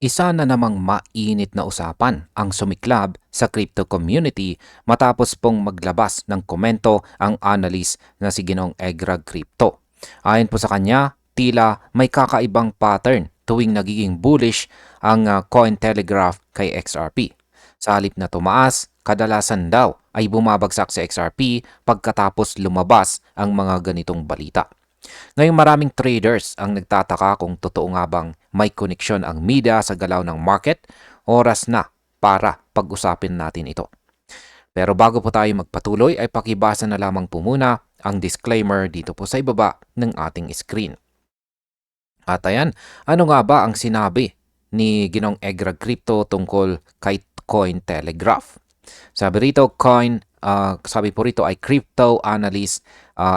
Isa na namang mainit na usapan ang sumiklab sa crypto community matapos pong maglabas ng komento ang analyst na si Ginong Egrag Crypto. Ayon po sa kanya, tila may kakaibang pattern tuwing nagiging bullish ang Cointelegraph kay XRP. Sa halip na tumaas, kadalasan daw ay bumabagsak sa XRP pagkatapos lumabas ang mga ganitong balita. Ngayong maraming traders ang nagtataka kung totoo nga bang may koneksyon ang media sa galaw ng market, oras na para pag-usapin natin ito. Pero bago po tayo magpatuloy ay pakibasa na lamang po muna ang disclaimer dito po sa ibaba ng ating screen. At ayan, ano nga ba ang sinabi ni Ginong Egrag Crypto tungkol kay Cointelegraph? Sabi po rito ay crypto analyst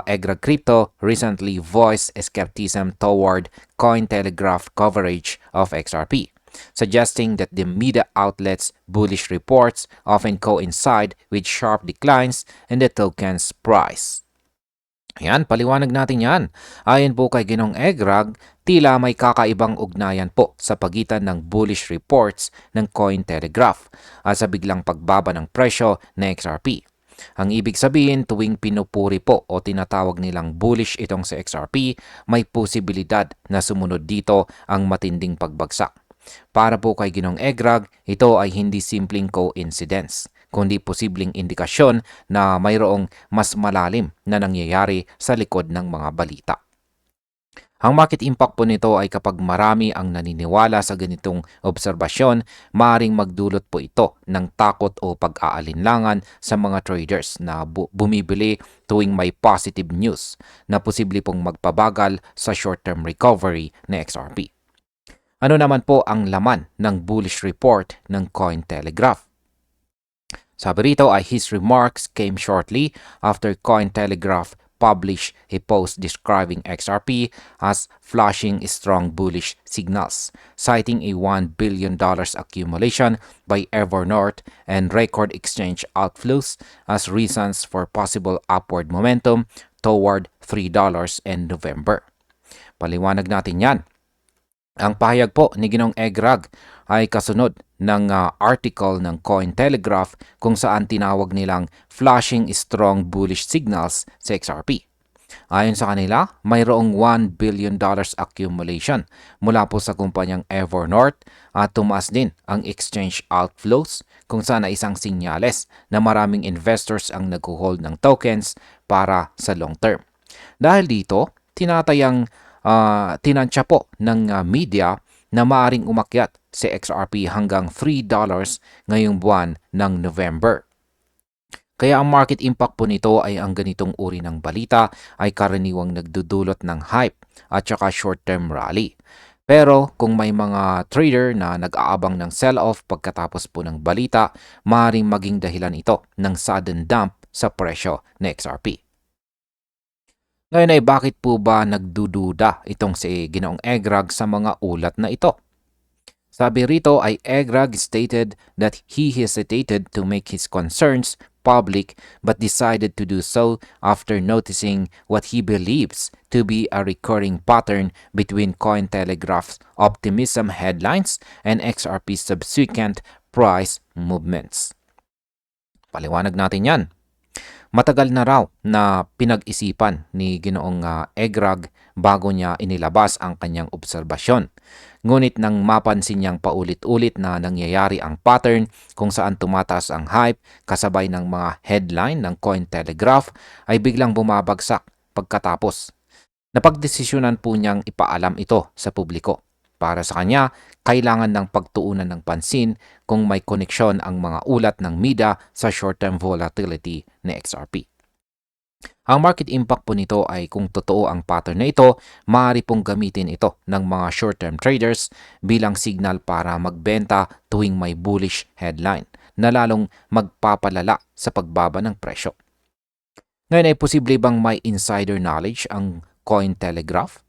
Egrag Crypto recently voiced skepticism toward Cointelegraph coverage of XRP, suggesting that the media outlets' bullish reports often coincide with sharp declines in the token's price. Ayan, paliwanag natin yan. Ayon po kay Ginong Egrag, tila may kakaibang ugnayan po sa pagitan ng bullish reports ng Cointelegraph at sa biglang pagbaba ng presyo ng XRP. Ang ibig sabihin, tuwing pinupuri po o tinatawag nilang bullish itong sa XRP, may posibilidad na sumunod dito ang matinding pagbagsak. Para po kay Ginong Egrag, ito ay hindi simpleng coincidence, kundi posibleng indikasyon na mayroong mas malalim na nangyayari sa likod ng mga balita. Ang market impact po nito ay kapag marami ang naniniwala sa ganitong obserbasyon, maaaring magdulot po ito ng takot o pag-aalinlangan sa mga traders na bumibili tuwing may positive news na posible pong magpabagal sa short-term recovery ng XRP. Ano naman po ang laman ng bullish report ng Cointelegraph? Sabi rito ay his remarks came shortly after Cointelegraph published a post describing XRP as flashing strong bullish signals, citing a $1 billion accumulation by Evernorth and record exchange outflows as reasons for possible upward momentum toward $3 in November. Paliwanag natin yan. Ang pahayag po ni Ginong Egrag ay kasunod ng article ng Cointelegraph kung saan tinawag nilang flashing strong bullish signals sa XRP. Ayon sa kanila, mayroong $1 billion accumulation mula po sa kumpanyang Evernorth at tumaas din ang exchange outflows kung saan ay isang sinyales na maraming investors ang nag-hold ng tokens para sa long term. Dahil dito, tinansya po ng media na maaring umakyat si XRP hanggang $3 ngayong buwan ng November. Kaya ang market impact po nito ay ang ganitong uri ng balita ay karaniwang nagdudulot ng hype at saka short-term rally. Pero kung may mga trader na nag-aabang ng sell-off pagkatapos po ng balita, maaaring maging dahilan ito ng sudden dump sa presyo ng XRP. Ngayon ay bakit po ba nagdududa itong si Ginoong Egrag sa mga ulat na ito? Sabi rito ay Egrag stated that he hesitated to make his concerns public but decided to do so after noticing what he believes to be a recurring pattern between Cointelegraph's optimism headlines and XRP's subsequent price movements. Paliwanag natin yan. Matagal na raw na pinag-isipan ni Ginoong Egrag bago niya inilabas ang kanyang obserbasyon. Ngunit nang mapansin niyang paulit-ulit na nangyayari ang pattern kung saan tumataas ang hype kasabay ng mga headline ng Cointelegraph ay biglang bumabagsak pagkatapos. Napagdesisyonan po niyang ipaalam ito sa publiko. Para sa kanya, kailangan ng pagtuunan ng pansin kung may koneksyon ang mga ulat ng media sa short-term volatility ni XRP. Ang market impact po nito ay kung totoo ang pattern na ito, maaari pong gamitin ito ng mga short-term traders bilang signal para magbenta tuwing may bullish headline na lalong magpapalala sa pagbaba ng presyo. Ngayon ay posible bang may insider knowledge ang Cointelegraph?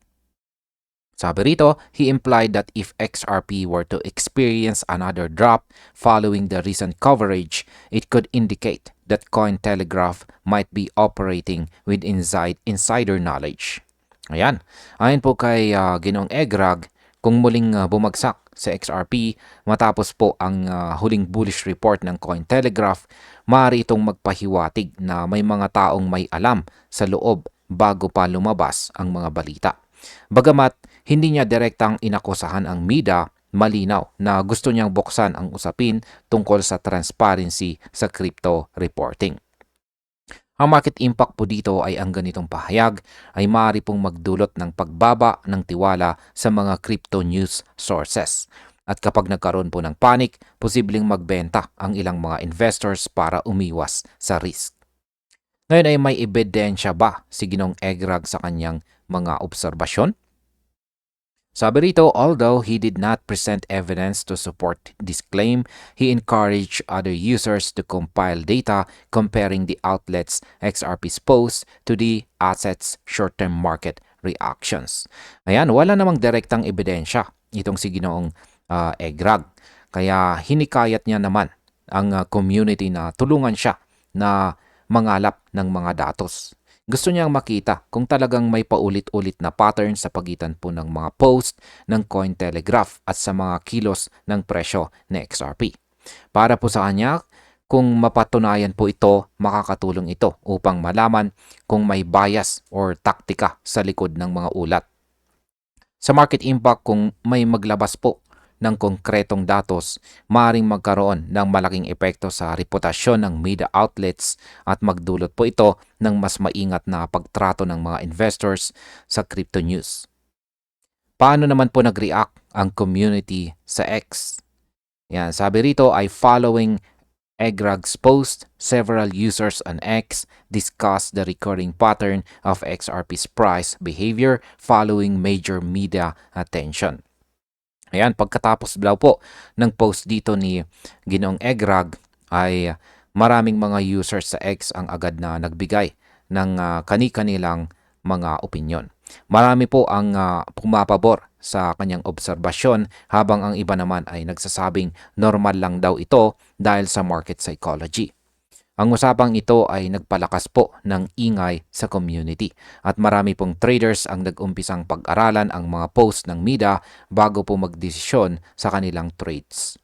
Sabi rito, he implied that if XRP were to experience another drop following the recent coverage, it could indicate that Cointelegraph might be operating with insider knowledge. Ayan. Ayon po kay Ginong Egrag, kung muling bumagsak sa XRP matapos po ang huling bullish report ng Cointelegraph, maaari itong magpahiwatig na may mga taong may alam sa loob bago pa lumabas ang mga balita. Bagamat hindi niya direktang inakusahan ang MIDA, malinaw na gusto niyang buksan ang usapin tungkol sa transparency sa crypto reporting. Ang market impact po dito ay ang ganitong pahayag ay maaari pong magdulot ng pagbaba ng tiwala sa mga crypto news sources. At kapag nagkaroon po ng panic, posibleng magbenta ang ilang mga investors para umiwas sa risk. Ngayon ay may ebidensya ba si Ginong Egrag sa kanyang mga obserbasyon? Sabi rito, although he did not present evidence to support this claim, he encouraged other users to compile data comparing the outlet's XRP's posts to the asset's short-term market reactions. Ayan, wala namang direktang ebidensya itong si Ginoong Egrag. Kaya hinikayat niya naman ang community na tulungan siya na mangalap ng mga datos. Gusto niyang makita kung talagang may paulit-ulit na pattern sa pagitan po ng mga post ng Cointelegraph at sa mga kilos ng presyo ng XRP. Para po sa kanya, kung mapatunayan po ito, makakatulong ito upang malaman kung may bias or taktika sa likod ng mga ulat. Sa market impact, kung may maglabas po ng konkretong datos, maaaring magkaroon ng malaking epekto sa reputasyon ng media outlets at magdulot po ito ng mas maingat na pagtrato ng mga investors sa crypto news. Paano naman po nag-react ang community sa X? Yan, sabi rito ay following Egrag's post, several users on X discussed the recurring pattern of XRP's price behavior following major media attention. Ayan, pagkatapos daw po ng post dito ni Ginoong Egrag ay maraming mga users sa X ang agad na nagbigay ng kani-kanilang mga opinyon. Marami po ang pumapabor sa kanyang obserbasyon habang ang iba naman ay nagsasabing normal lang daw ito dahil sa market psychology. Ang usapang ito ay nagpalakas po ng ingay sa community at marami pong traders ang nag-umpisang pag-aralan ang mga post ng MIDA bago po magdesisyon sa kanilang trades.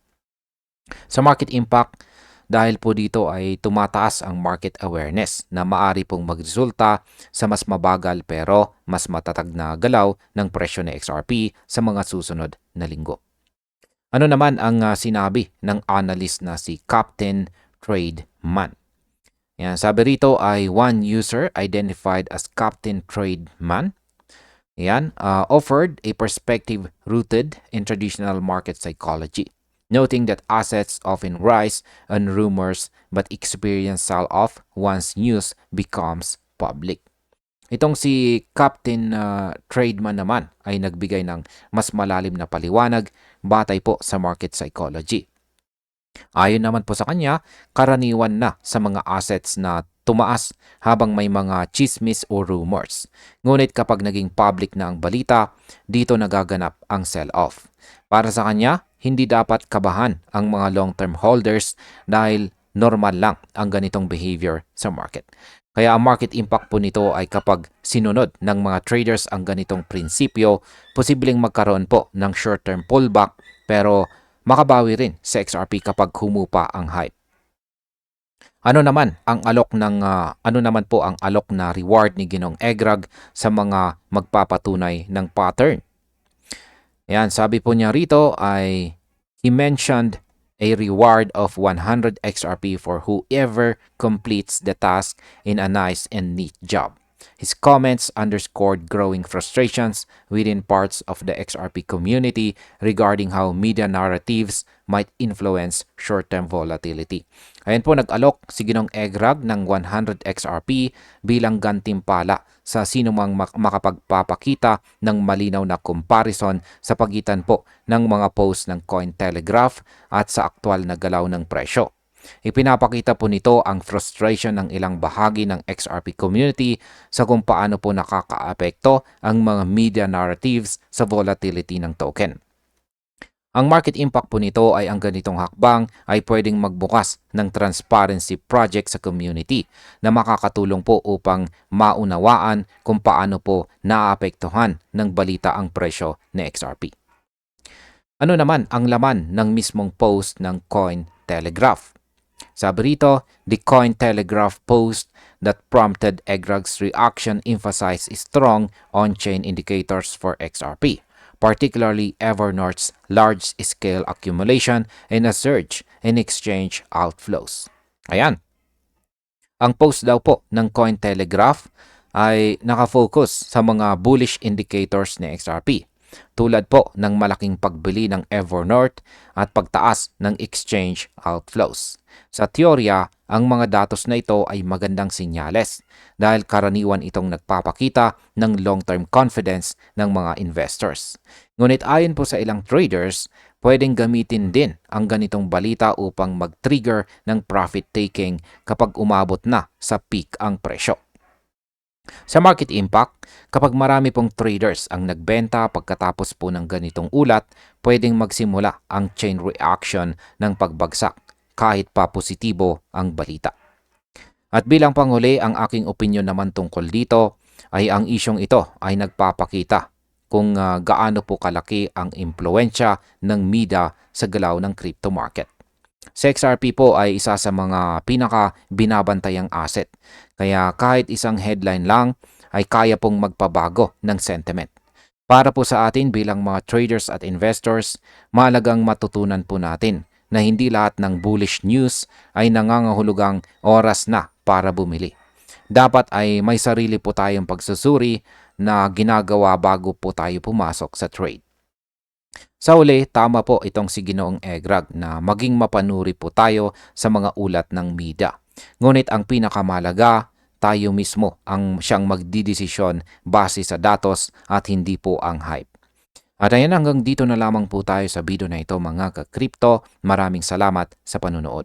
Sa market impact, dahil po dito ay tumataas ang market awareness na maari pong magresulta sa mas mabagal pero mas matatag na galaw ng presyo ng XRP sa mga susunod na linggo. Ano naman ang sinabi ng analyst na si Captain Trademan? Yan, sabi rito ay one user identified as Captain Trademan. Yan, offered a perspective rooted in traditional market psychology, noting that assets often rise on rumors but experience sell-off once news becomes public. Itong si Captain Trademan naman ay nagbigay ng mas malalim na paliwanag batay po sa market psychology. Ayon naman po sa kanya, karaniwan na sa mga assets na tumaas habang may mga chismis o rumors. Ngunit kapag naging public na ang balita, dito nagaganap ang sell-off. Para sa kanya, hindi dapat kabahan ang mga long-term holders dahil normal lang ang ganitong behavior sa market. Kaya ang market impact po nito ay kapag sinunod ng mga traders ang ganitong prinsipyo, posibleng magkaroon po ng short-term pullback pero makabawi rin sa XRP kapag humupa ang hype. Ano naman po ang alok na reward ni Ginong Egrag sa mga magpapatunay ng pattern? Yan, sabi po niya rito ay he mentioned a reward of 100 XRP for whoever completes the task in a nice and neat job. His comments underscored growing frustrations within parts of the XRP community regarding how media narratives might influence short-term volatility. Ayan po, nag-alok si Ginong Egrag ng 100 XRP bilang gantimpala sa sinumang makapagpapakita ng malinaw na comparison sa pagitan po ng mga post ng Cointelegraph at sa aktwal na galaw ng presyo. Ipinapakita po nito ang frustration ng ilang bahagi ng XRP community sa kung paano po nakakaapekto ang mga media narratives sa volatility ng token. Ang market impact po nito ay ang ganitong hakbang ay pwedeng magbukas ng transparency project sa community na makakatulong po upang maunawaan kung paano po naapektuhan ng balita ang presyo ng XRP. Ano naman ang laman ng mismong post ng Cointelegraph? Sabi rito, the Cointelegraph post that prompted EGRAG's reaction emphasized strong on-chain indicators for XRP, particularly Evernorth's large-scale accumulation and a surge in exchange outflows. Ayan, ang post daw po ng Cointelegraph ay nakafocus sa mga bullish indicators ni XRP, tulad po ng malaking pagbili ng Evernorth at pagtaas ng exchange outflows. Sa teorya, ang mga datos na ito ay magandang sinyales dahil karaniwan itong nagpapakita ng long-term confidence ng mga investors. Ngunit ayon po sa ilang traders, pwedeng gamitin din ang ganitong balita upang mag-trigger ng profit-taking kapag umabot na sa peak ang presyo. Sa market impact, kapag marami pong traders ang nagbenta pagkatapos po ng ganitong ulat, pwedeng magsimula ang chain reaction ng pagbagsak kahit pa positibo ang balita. At bilang panghuli, ang aking opinyon naman tungkol dito ay ang isyong ito ay nagpapakita kung gaano po kalaki ang impluensya ng media sa galaw ng crypto market. Sa XRP po ay isa sa mga pinaka binabantayang asset. Kaya kahit isang headline lang ay kaya pong magpabago ng sentiment. Para po sa atin bilang mga traders at investors, mahalagang matutunan po natin na hindi lahat ng bullish news ay nangangahulugang oras na para bumili. Dapat ay may sarili po tayong pagsusuri na ginagawa bago po tayo pumasok sa trade. Sa uli, tama po itong si Ginoong EGRAG na maging mapanuri po tayo sa mga ulat ng media. Ngunit ang pinakamalaga, tayo mismo ang siyang magdidesisyon base sa datos at hindi po ang hype. At ayan, hanggang dito na lamang po tayo sa video na ito mga ka-crypto. Maraming salamat sa panunood.